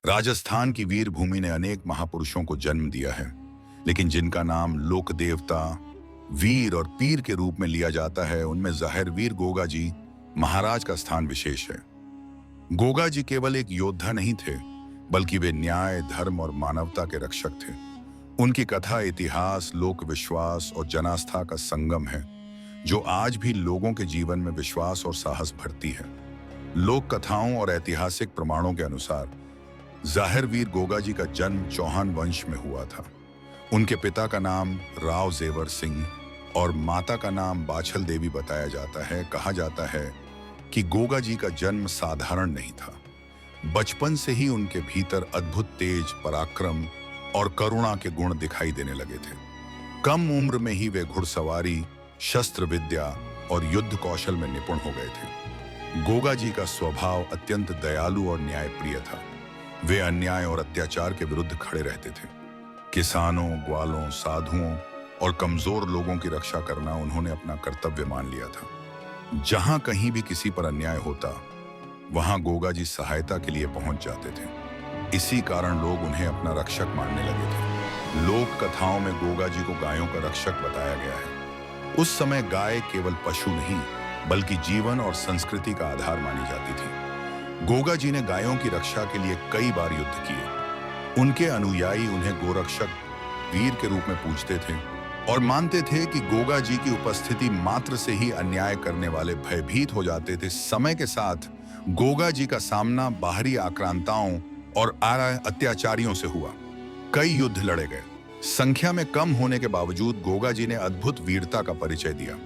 राजस्थान की वीर भूमि ने अनेक महापुरुषों को जन्म दिया है, लेकिन जिनका नाम लोक देवता, वीर और पीर के रूप में लिया जाता है, उनमें ज़ाहिर वीर गोगा जी महाराज का स्थान विशेष है। गोगा जी केवल एक योद्धा नहीं थे, बल्कि वे न्याय, धर्म और मानवता के रक्षक थे। उनकी कथा इतिहास, लोक विश्वास और जनास्था का संगम है, जो आज भी लोगों के जीवन में विश्वास और साहस भरती है। लोक कथाओं और ऐतिहासिक प्रमाणों के अनुसार ज़ाहिर वीर गोगा जी का जन्म चौहान वंश में हुआ था। उनके पिता का नाम राव जेवर सिंह और माता का नाम बाछल देवी बताया जाता है। कहा जाता है कि गोगा जी का जन्म साधारण नहीं था। बचपन से ही उनके भीतर अद्भुत तेज, पराक्रम और करुणा के गुण दिखाई देने लगे थे। कम उम्र में ही वे घुड़सवारी, शस्त्र विद्या और युद्ध कौशल में निपुण हो गए थे। गोगा जी का स्वभाव अत्यंत दयालु और न्यायप्रिय था। वे अन्याय और अत्याचार के विरुद्ध खड़े रहते थे। किसानों, ग्वालों, साधुओं और कमजोर लोगों की रक्षा करना उन्होंने अपना कर्तव्य मान लिया था। जहां कहीं भी किसी पर अन्याय होता, वहां गोगा जी सहायता के लिए पहुंच जाते थे। इसी कारण लोग उन्हें अपना रक्षक मानने लगे थे। लोक कथाओं में गोगा जी को गायों का रक्षक बताया गया है। उस समय गाय केवल पशु नहीं, बल्कि जीवन और संस्कृति का आधार मानी जाती थी। गोगा जी ने गायों की रक्षा के लिए कई बार युद्ध किए। उनके अनुयायी उन्हें गोरक्षक, वीर के रूप में पूजते थे और मानते थे कि गोगा जी की उपस्थिति मात्र से ही अन्याय करने वाले भयभीत हो जाते थे। समय के साथ गोगा जी का सामना बाहरी आक्रांताओं और अत्याचारियों से हुआ। कई युद्ध लड़े गए। संख्या में कम होने के बावजूद गोगा जी ने अद्भुत वीरता का परिचय दिया।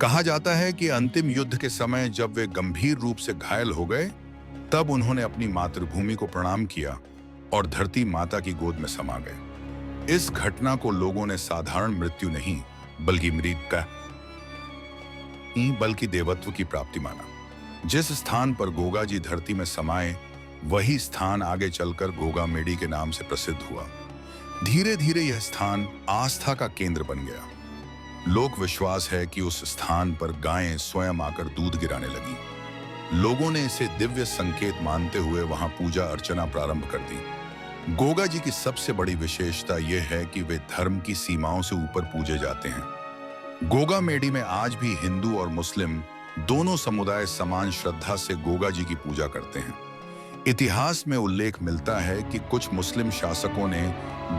कहा जाता है कि अंतिम युद्ध के समय जब वे गंभीर रूप से घायल हो गए, तब उन्होंने अपनी मातृभूमि को प्रणाम किया और धरती माता की गोद में समा गए। इस घटना को लोगों ने साधारण मृत्यु नहीं, बल्कि देवत्व की प्राप्ति माना। जिस स्थान पर गोगा जी धरती में समाये, वही स्थान आगे चलकर गोगा मेडी के नाम से प्रसिद्ध हुआ। धीरे धीरे यह स्थान आस्था का केंद्र बन गया। लोक विश्वास है कि उस स्थान पर गायें स्वयं आकर दूध गिराने लगी। लोगों ने इसे दिव्य संकेत मानते हुए वहां पूजा अर्चना प्रारंभ कर दी। गोगा जी की सबसे बड़ी विशेषता यह है कि वे धर्म की सीमाओं से ऊपर पूजे जाते हैं। गोगा मेडी में आज भी हिंदू और मुस्लिम दोनों समुदाय समान श्रद्धा से गोगा जी की पूजा करते हैं। इतिहास में उल्लेख मिलता है कि कुछ मुस्लिम शासकों ने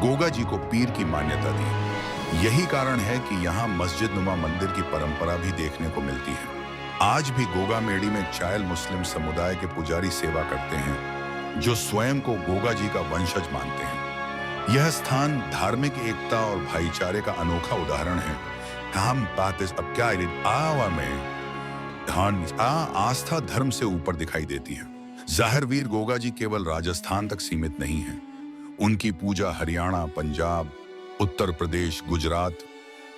गोगा जी को पीर की मान्यता दी। यही कारण है कि यहाँ मस्जिद नुमा मंदिर की परंपरा भी देखने को मिलती है। आज भी गोगा मेडी में चायल मुस्लिम समुदाय के पुजारी सेवा करते हैं, जो स्वयं को गोगा जी का वंशज मानते हैं। यह स्थान धार्मिक एकता और भाईचारे का अनोखा उदाहरण है। हम आस्था धर्म से ऊपर दिखाई देती है। ज़ाहिर वीर गोगा जी केवल राजस्थान तक सीमित नहीं है। उनकी पूजा हरियाणा, पंजाब, उत्तर प्रदेश, गुजरात,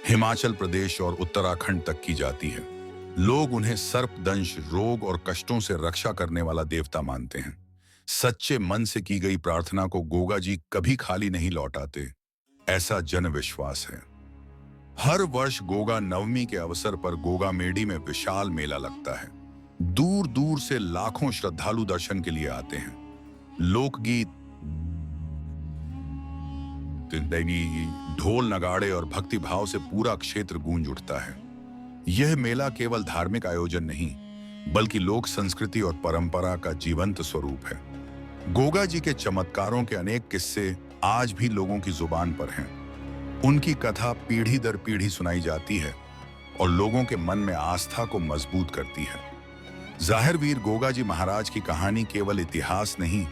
हिमाचल प्रदेश और उत्तराखंड तक की जाती है। लोग उन्हें सर्पदंश, रोग और कष्टों से रक्षा करने वाला देवता मानते हैं। सच्चे मन से की गई प्रार्थना को गोगा जी कभी खाली नहीं लौटाते, ऐसा जन विश्वास है। हर वर्ष गोगा नवमी के अवसर पर गोगा मेडी में विशाल मेला लगता है। दूर दूर से लाखों श्रद्धालु दर्शन के लिए आते हैं। लोकगीत, ढोल, नगाड़े और भक्ति भाव से पूरा क्षेत्र गूंज उठता है। यह मेला केवल धार्मिक आयोजन नहीं, बल्कि लोक संस्कृति और परंपरा का जीवंत स्वरूप है। गोगा जी के चमत्कारों के अनेक किस्से आज भी लोगों की जुबान पर हैं। उनकी कथा पीढ़ी दर पीढ़ी सुनाई जाती है और लोगों के मन में आस्था को मजबूत करती है। ज़ाहिर वीर गोगा जी महाराज की कहानी केवल इतिहास नहीं,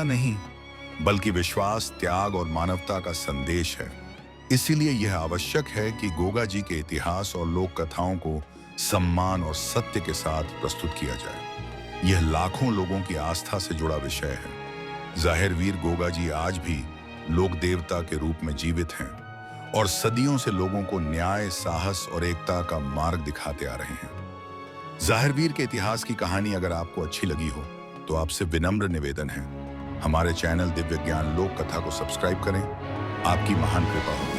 नहीं, बल्कि विश्वास, त्याग और मानवता का संदेश है। इसीलिए यह आवश्यक है कि गोगा जी के इतिहास और लोक कथाओं को सम्मान और सत्य के साथ प्रस्तुत किया जाए। यह लाखों लोगों की आस्था से जुड़ा विषय है। ज़ाहिर वीर गोगा जी आज भी लोक देवता के रूप में जीवित हैं और सदियों से लोगों को न्याय, साहस और एकता का मार्ग दिखाते आ रहे हैं। ज़ाहिर वीर के इतिहास की कहानी अगर आपको अच्छी लगी हो, तो आपसे विनम्र निवेदन है, हमारे चैनल दिव्य ज्ञान लोक कथा को सब्सक्राइब करें। आपकी महान कृपा हो।